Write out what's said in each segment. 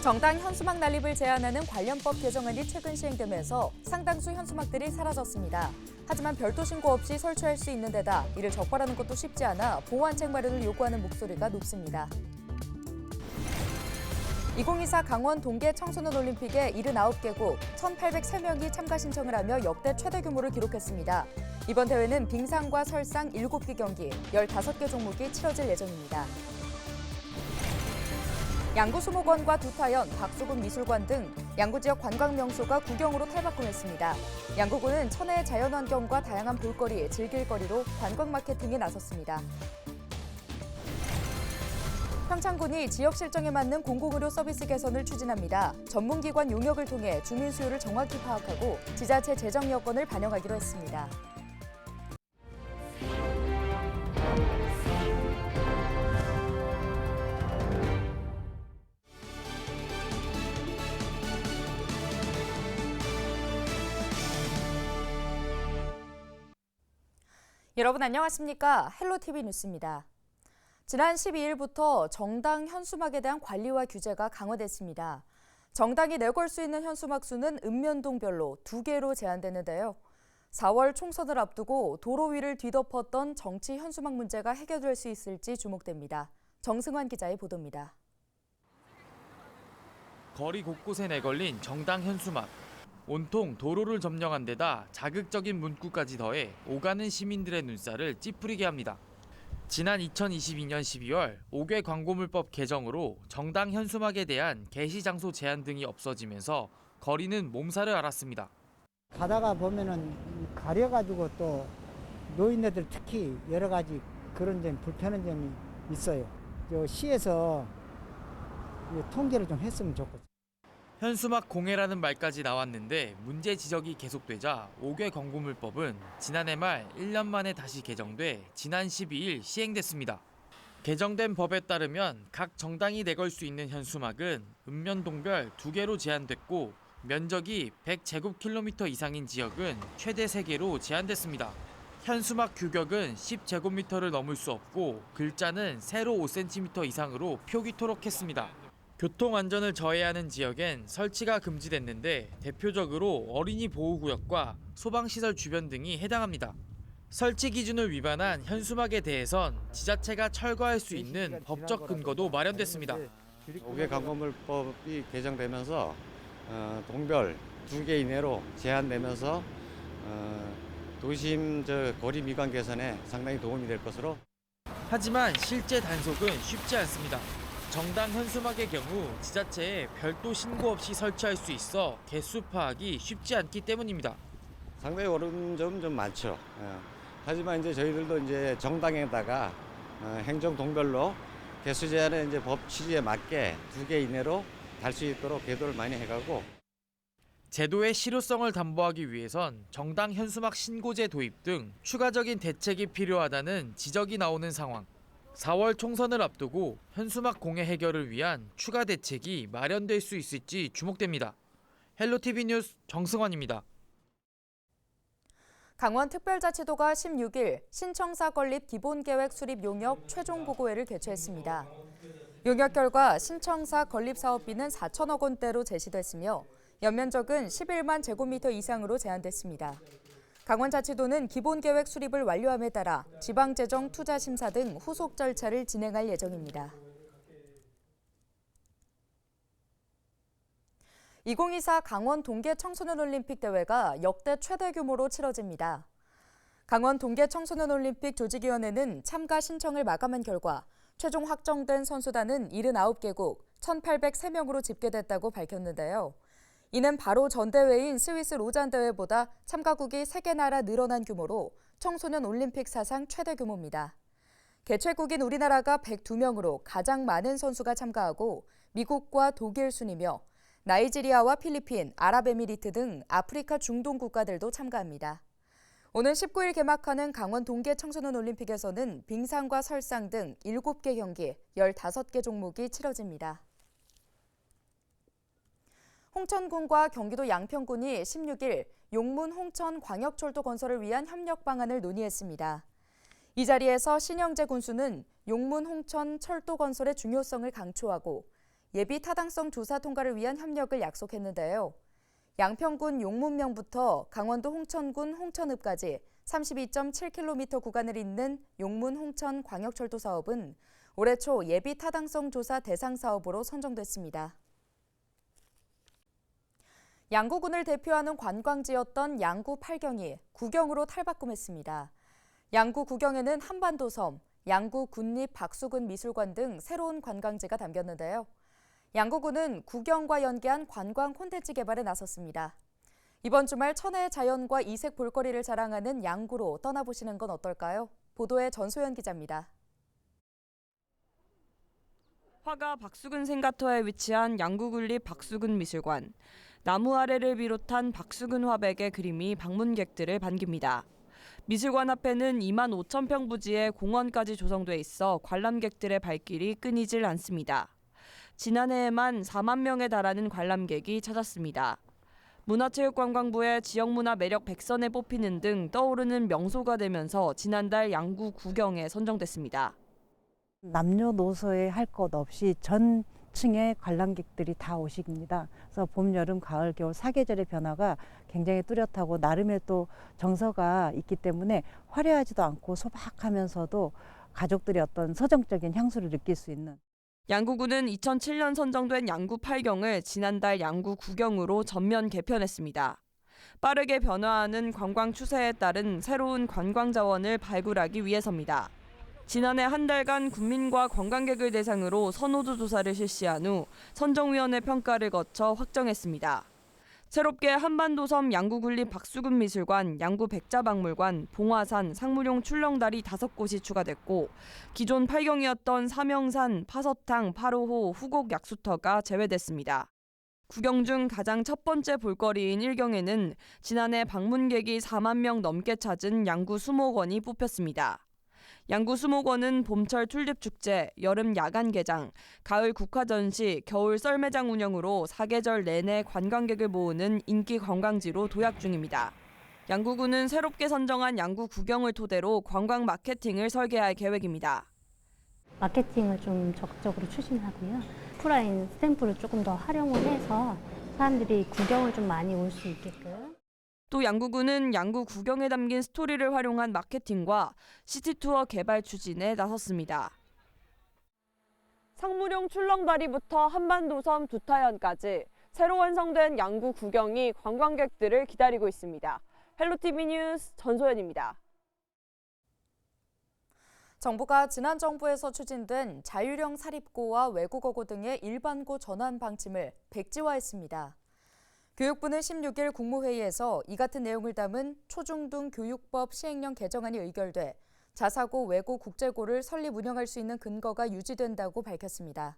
정당 현수막 난립을 제한하는 관련법 개정안이 최근 시행되면서 상당수 현수막들이 사라졌습니다. 하지만 별도 신고 없이 설치할 수 있는 데다 이를 적발하는 것도 쉽지 않아 보완책 마련을 요구하는 목소리가 높습니다. 2024 강원 동계 청소년 올림픽에 79개국 1,803명이 참가 신청을 하며 역대 최대 규모를 기록했습니다. 이번 대회는 빙상과 설상 7개 경기, 15개 종목이 치러질 예정입니다. 양구 수목원과 두타연, 박수군 미술관 등 양구 지역 관광 명소가 구경으로 탈바꿈했습니다. 양구군은 천혜의 자연환경과 다양한 볼거리, 즐길거리로 관광 마케팅에 나섰습니다. 평창군이 지역 실정에 맞는 공공의료 서비스 개선을 추진합니다. 전문기관 용역을 통해 주민 수요를 정확히 파악하고 지자체 재정 여건을 반영하기로 했습니다. 여러분 안녕하십니까? 헬로티비 뉴스입니다. 지난 12일부터 정당 현수막에 대한 관리와 규제가 강화됐습니다. 정당이 내걸 수 있는 현수막 수는 읍면동별로 2개로 제한됐는데요. 4월 총선을 앞두고 도로 위를 뒤덮었던 정치 현수막 문제가 해결될 수 있을지 주목됩니다. 정승환 기자의 보도입니다. 거리 곳곳에 내걸린 정당 현수막. 온통 도로를 점령한 데다 자극적인 문구까지 더해 오가는 시민들의 눈살을 찌푸리게 합니다. 지난 2022년 12월 5개 광고물법 개정으로 정당 현수막에 대한 게시 장소 제한 등이 없어지면서 거리는 몸살을 앓았습니다. 가다가 보면은 가려가지고 또 노인네들 특히 여러 가지 그런 점 불편한 점이 있어요. 시에서 통제를 좀 했으면 좋겠어요. 현수막 공해라는 말까지 나왔는데 문제 지적이 계속되자 5개 광고물법은 지난해 말 1년 만에 다시 개정돼 지난 12일 시행됐습니다. 개정된 법에 따르면 각 정당이 내걸 수 있는 현수막은 읍면동별 2개로 제한됐고 면적이 100제곱킬로미터 이상인 지역은 최대 3개로 제한됐습니다. 현수막 규격은 10제곱미터를 넘을 수 없고 글자는 세로 5cm 이상으로 표기토록 했습니다. 교통안전을 저해하는 지역엔 설치가 금지됐는데 대표적으로 어린이 보호구역과 소방시설 주변 등이 해당합니다. 설치 기준을 위반한 현수막에 대해선 지자체가 철거할 수 있는 법적 근거도 마련됐습니다. 5개 광고물법이 개정되면서 동별 2개 이내로 제한되면서 도심 거리 미관 개선에 상당히 도움이 될 것으로. 하지만 실제 단속은 쉽지 않습니다. 정당 현수막의 경우 지자체에 별도 신고 없이 설치할 수 있어 개수 파악이 쉽지 않기 때문입니다. 상당히 어려운 점은 좀 많죠. 하지만 이제 저희들도 이제 정당에다가 행정 동별로 개수 제한은 이제 법 취지에 맞게 2개 이내로 달 수 있도록 계도를 많이 해가고. 제도의 실효성을 담보하기 위해선 정당 현수막 신고제 도입 등 추가적인 대책이 필요하다는 지적이 나오는 상황. 4월 총선을 앞두고 현수막 공해 해결을 위한 추가 대책이 마련될 수 있을지 주목됩니다. 헬로티비 뉴스 정승환입니다. 강원특별자치도가 16일 신청사 건립 기본계획 수립 용역 최종 보고회를 개최했습니다. 용역 결과 신청사 건립 사업비는 4천억 원대로 제시됐으며 연면적은 11만 제곱미터 이상으로 제한됐습니다. 강원자치도는 기본계획 수립을 완료함에 따라 지방재정 투자심사 등 후속 절차를 진행할 예정입니다. 2024 강원 동계 청소년 올림픽 대회가 역대 최대 규모로 치러집니다. 강원 동계 청소년 올림픽 조직위원회는 참가 신청을 마감한 결과 최종 확정된 선수단은 79개국 1,803명으로 집계됐다고 밝혔는데요. 이는 바로 전 대회인 스위스 로잔 대회보다 참가국이 3개 나라 늘어난 규모로 청소년 올림픽 사상 최대 규모입니다. 개최국인 우리나라가 102명으로 가장 많은 선수가 참가하고 미국과 독일 순이며 나이지리아와 필리핀, 아랍에미리트 등 아프리카 중동 국가들도 참가합니다. 오는 19일 개막하는 강원 동계 청소년 올림픽에서는 빙상과 설상 등 7개 경기, 15개 종목이 치러집니다. 홍천군과 경기도 양평군이 16일 용문 홍천 광역철도 건설을 위한 협력 방안을 논의했습니다. 이 자리에서 신영재 군수는 용문 홍천 철도 건설의 중요성을 강조하고 예비 타당성 조사 통과를 위한 협력을 약속했는데요. 양평군 용문명부터 강원도 홍천군 홍천읍까지 32.7km 구간을 잇는 용문 홍천 광역철도 사업은 올해 초 예비 타당성 조사 대상 사업으로 선정됐습니다. 양구군을 대표하는 관광지였던 양구 팔경이 구경으로 탈바꿈했습니다. 양구 구경에는 한반도섬, 양구 군립 박수근 미술관 등 새로운 관광지가 담겼는데요. 양구군은 구경과 연계한 관광 콘텐츠 개발에 나섰습니다. 이번 주말 천혜의 자연과 이색 볼거리를 자랑하는 양구로 떠나보시는 건 어떨까요? 보도에 전소연 기자입니다. 화가 박수근 생가터에 위치한 양구군립 박수근 미술관. 나무 아래를 비롯한 박수근 화백의 그림이 방문객들을 반깁니다. 미술관 앞에는 2만 5천 평 부지의 공원까지 조성돼 있어 관람객들의 발길이 끊이질 않습니다. 지난해에만 4만 명에 달하는 관람객이 찾았습니다. 문화체육관광부의 지역문화 매력 100선에 뽑히는 등 떠오르는 명소가 되면서 지난달 양구 구경에 선정됐습니다. 남녀노소에 할 것 없이 전 층의 관람객들이 다 오십니다. 그래서 봄, 여름, 가을, 겨울 사계절의 변화가 굉장히 뚜렷하고 나름의 또 정서가 있기 때문에 화려하지도 않고 소박하면서도 가족들의 어떤 서정적인 향수를 느낄 수 있는. 양구군은 2007년 선정된 양구 팔경을 지난달 양구 구경으로 전면 개편했습니다. 빠르게 변화하는 관광 추세에 따른 새로운 관광 자원을 발굴하기 위해서입니다. 지난해 한 달간 국민과 관광객을 대상으로 선호도 조사를 실시한 후 선정위원회 평가를 거쳐 확정했습니다. 새롭게 한반도섬 양구군립 박수근 미술관, 양구 백자박물관, 봉화산, 상무룡 출렁다리 5곳이 추가됐고 기존 8경이었던 사명산, 파서탕, 파로호, 후곡 약수터가 제외됐습니다. 구경 중 가장 첫 번째 볼거리인 1경에는 지난해 방문객이 4만 명 넘게 찾은 양구 수목원이 뽑혔습니다. 양구 수목원은 봄철 튤립 축제, 여름 야간 개장, 가을 국화 전시, 겨울 썰매장 운영으로 사계절 내내 관광객을 모으는 인기 관광지로 도약 중입니다. 양구군은 새롭게 선정한 양구 구경을 토대로 관광 마케팅을 설계할 계획입니다. 마케팅을 좀 적극적으로 추진하고요. 오프라인 스탬프를 조금 더 활용을 해서 사람들이 구경을 좀 많이 올 수 있게끔. 또 양구군은 양구 구경에 담긴 스토리를 활용한 마케팅과 시티투어 개발 추진에 나섰습니다. 상무룡 출렁다리부터 한반도섬 두타연까지 새로 완성된 양구 구경이 관광객들을 기다리고 있습니다. 헬로티비 뉴스 전소연입니다. 정부가 지난 정부에서 추진된 자율형 사립고와 외국어고 등의 일반고 전환 방침을 백지화했습니다. 교육부는 16일 국무회의에서 이 같은 내용을 담은 초중등 교육법 시행령 개정안이 의결돼 자사고 외고 국제고를 설립 운영할 수 있는 근거가 유지된다고 밝혔습니다.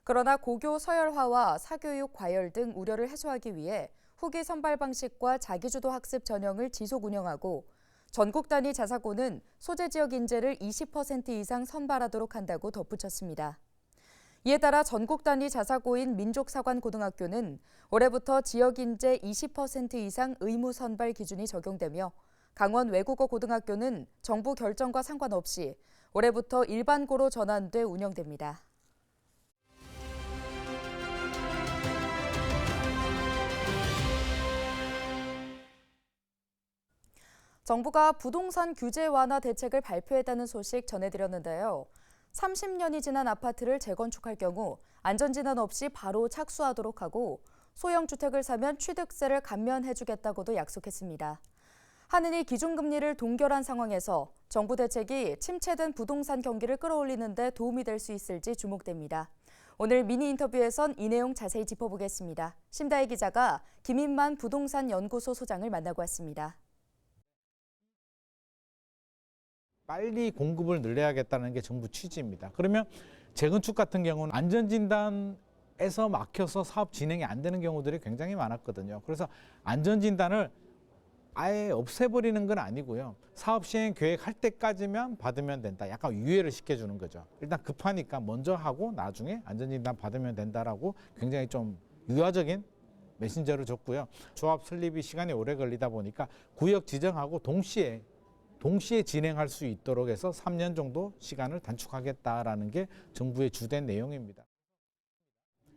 그러나 고교 서열화와 사교육 과열 등 우려를 해소하기 위해 후기 선발 방식과 자기주도 학습 전형을 지속 운영하고 전국 단위 자사고는 소재 지역 인재를 20% 이상 선발하도록 한다고 덧붙였습니다. 이에 따라 전국 단위 자사고인 민족사관고등학교는 올해부터 지역 인재 20% 이상 의무 선발 기준이 적용되며 강원 외국어 고등학교는 정부 결정과 상관없이 올해부터 일반고로 전환돼 운영됩니다. 정부가 부동산 규제 완화 대책을 발표했다는 소식 전해드렸는데요. 30년이 지난 아파트를 재건축할 경우 안전진단 없이 바로 착수하도록 하고 소형 주택을 사면 취득세를 감면해주겠다고도 약속했습니다. 하느니 기준금리를 동결한 상황에서 정부 대책이 침체된 부동산 경기를 끌어올리는 데 도움이 될 수 있을지 주목됩니다. 오늘 미니 인터뷰에선 이 내용 자세히 짚어보겠습니다. 심다혜 기자가 김인만 부동산 연구소 소장을 만나고 왔습니다. 빨리 공급을 늘려야겠다는 게 정부 취지입니다. 그러면 재건축 같은 경우는 안전진단에서 막혀서 사업 진행이 안 되는 경우들이 굉장히 많았거든요. 그래서 안전진단을 아예 없애버리는 건 아니고요. 사업 시행 계획할 때까지만 받으면 된다. 약간 유예를 시켜주는 거죠. 일단 급하니까 먼저 하고 나중에 안전진단 받으면 된다라고 굉장히 좀 유화적인 메신저를 줬고요. 조합 설립이 시간이 오래 걸리다 보니까 구역 지정하고 동시에 진행할 수 있도록 해서 3년 정도 시간을 단축하겠다라는 게 정부의 주된 내용입니다.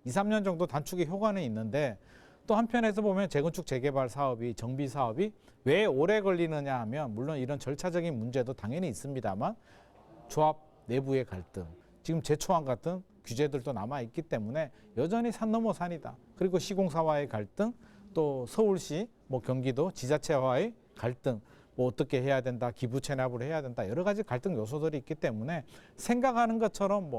2, 3년 정도 단축의 효과는 있는데 또 한편에서 보면 재건축 재개발 사업이 정비 사업이 왜 오래 걸리느냐 하면 물론 이런 절차적인 문제도 당연히 있습니다만 조합 내부의 갈등, 지금 제초안 같은 규제들도 남아있기 때문에 여전히 산 넘어 산이다. 그리고 시공사와의 갈등, 또 서울시, 경기도 지자체와의 갈등, 어떻게 해야 된다, 기부 체납을 해야 된다, 여러 가지 갈등 요소들이 있기 때문에 생각하는 것처럼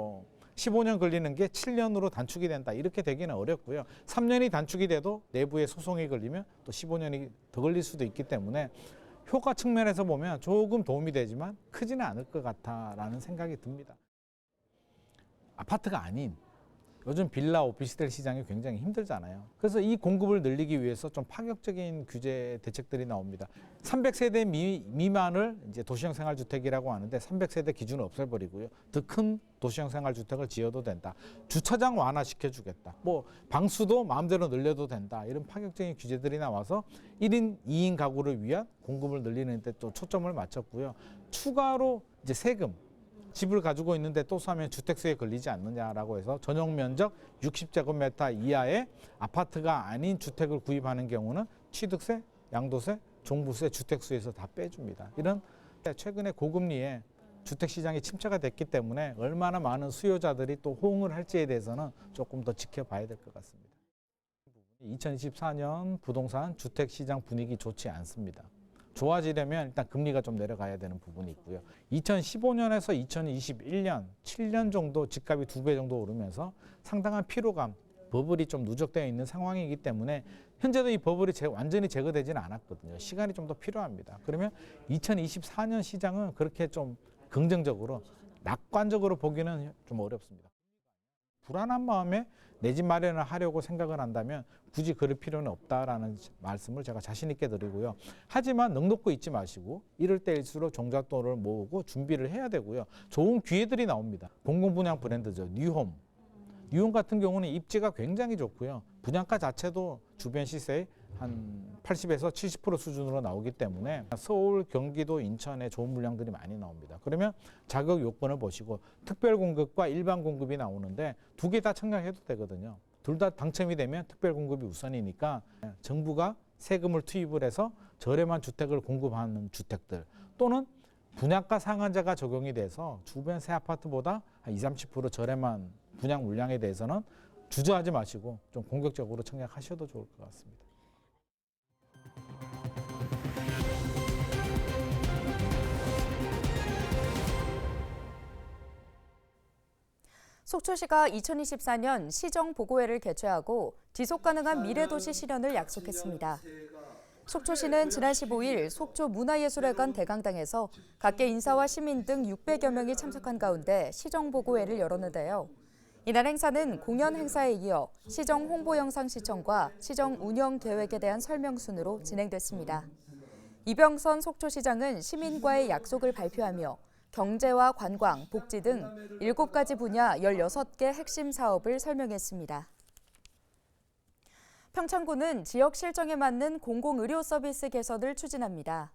15년 걸리는 게 7년으로 단축이 된다, 이렇게 되기는 어렵고요. 3년이 단축이 돼도 내부에 소송이 걸리면 또 15년이 더 걸릴 수도 있기 때문에 효과 측면에서 보면 조금 도움이 되지만 크지는 않을 것 같다라는 생각이 듭니다. 아파트가 아닌 요즘 빌라 오피스텔 시장이 굉장히 힘들잖아요. 그래서 이 공급을 늘리기 위해서 좀 파격적인 규제 대책들이 나옵니다. 300세대 미만을 이제 도시형 생활주택이라고 하는데 300세대 기준을 없애버리고요. 더 큰 도시형 생활주택을 지어도 된다. 주차장 완화시켜주겠다. 방수도 마음대로 늘려도 된다. 이런 파격적인 규제들이 나와서 1인, 2인 가구를 위한 공급을 늘리는 데 또 초점을 맞췄고요. 추가로 이제 세금, 집을 가지고 있는데 또 사면 주택세에 걸리지 않느냐라고 해서 전용 면적 60제곱미터 이하의 아파트가 아닌 주택을 구입하는 경우는 취득세, 양도세, 종부세, 주택수에서 다 빼줍니다. 이런 최근에 고금리에 주택시장이 침체가 됐기 때문에 얼마나 많은 수요자들이 또 호응을 할지에 대해서는 조금 더 지켜봐야 될 것 같습니다. 2024년 부동산 주택시장 분위기 좋지 않습니다. 좋아지려면 일단 금리가 좀 내려가야 되는 부분이 있고요. 2015년에서 2021년 7년 정도 집값이 2배 정도 오르면서 상당한 피로감, 버블이 좀 누적되어 있는 상황이기 때문에 현재도 이 버블이 완전히 제거되지는 않았거든요. 시간이 좀 더 필요합니다. 그러면 2024년 시장은 그렇게 좀 긍정적으로, 낙관적으로 보기는 좀 어렵습니다. 불안한 마음에 내 집 마련을 하려고 생각을 한다면 굳이 그럴 필요는 없다라는 말씀을 제가 자신 있게 드리고요. 하지만 넉넉고 있지 마시고 이럴 때일수록 종잣돈을 모으고 준비를 해야 되고요. 좋은 기회들이 나옵니다. 공공분양 브랜드죠. 뉴홈. 뉴홈 같은 경우는 입지가 굉장히 좋고요. 분양가 자체도 주변 시세의 한 80에서 70% 수준으로 나오기 때문에 서울, 경기도, 인천에 좋은 물량들이 많이 나옵니다. 그러면 자격 요건을 보시고 특별 공급과 일반 공급이 나오는데 두 개 다 청약해도 되거든요. 둘 다 당첨이 되면 특별 공급이 우선이니까 정부가 세금을 투입을 해서 저렴한 주택을 공급하는 주택들, 또는 분양가 상한제가 적용이 돼서 주변 새 아파트보다 한 20, 30% 저렴한 분양 물량에 대해서는 주저하지 마시고 좀 공격적으로 청약하셔도 좋을 것 같습니다. 속초시가 2024년 시정보고회를 개최하고 지속가능한 미래도시 실현을 약속했습니다. 속초시는 지난 15일 속초문화예술회관 대강당에서 각계 인사와 시민 등 600여 명이 참석한 가운데 시정보고회를 열었는데요. 이날 행사는 공연 행사에 이어 시정 홍보 영상 시청과 시정 운영 계획에 대한 설명 순으로 진행됐습니다. 이병선 속초시장은 시민과의 약속을 발표하며 경제와 관광, 복지 등 7가지 분야 16개 핵심 사업을 설명했습니다. 평창구는 지역 실정에 맞는 공공의료 서비스 개선을 추진합니다.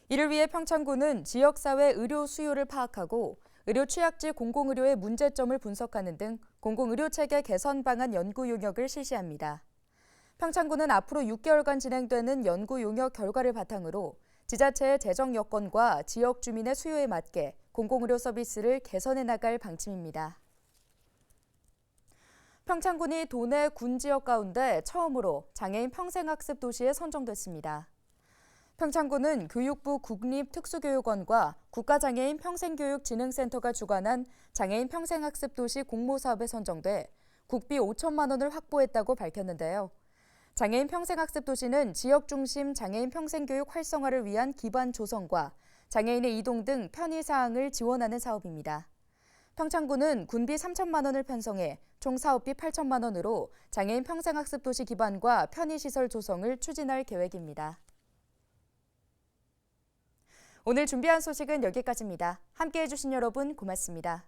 이를 위해 평창구는 지역사회 의료 수요를 파악하고 의료 취약지 공공의료의 문제점을 분석하는 등 공공의료체계 개선 방안 연구 용역을 실시합니다. 평창구는 앞으로 6개월간 진행되는 연구 용역 결과를 바탕으로 지자체의 재정 여건과 지역 주민의 수요에 맞게 공공의료 서비스를 개선해 나갈 방침입니다. 평창군이 도내 군 지역 가운데 처음으로 장애인 평생학습 도시에 선정됐습니다. 평창군은 교육부 국립특수교육원과 국가장애인 평생교육진흥센터가 주관한 장애인 평생학습 도시 공모사업에 선정돼 국비 5천만 원을 확보했다고 밝혔는데요. 장애인 평생학습 도시는 지역 중심 장애인 평생교육 활성화를 위한 기반 조성과 장애인의 이동 등 편의 사항을 지원하는 사업입니다. 평창군은 군비 3천만 원을 편성해 총 사업비 8천만 원으로 장애인 평생학습 도시 기반과 편의시설 조성을 추진할 계획입니다. 오늘 준비한 소식은 여기까지입니다. 함께해 주신 여러분 고맙습니다.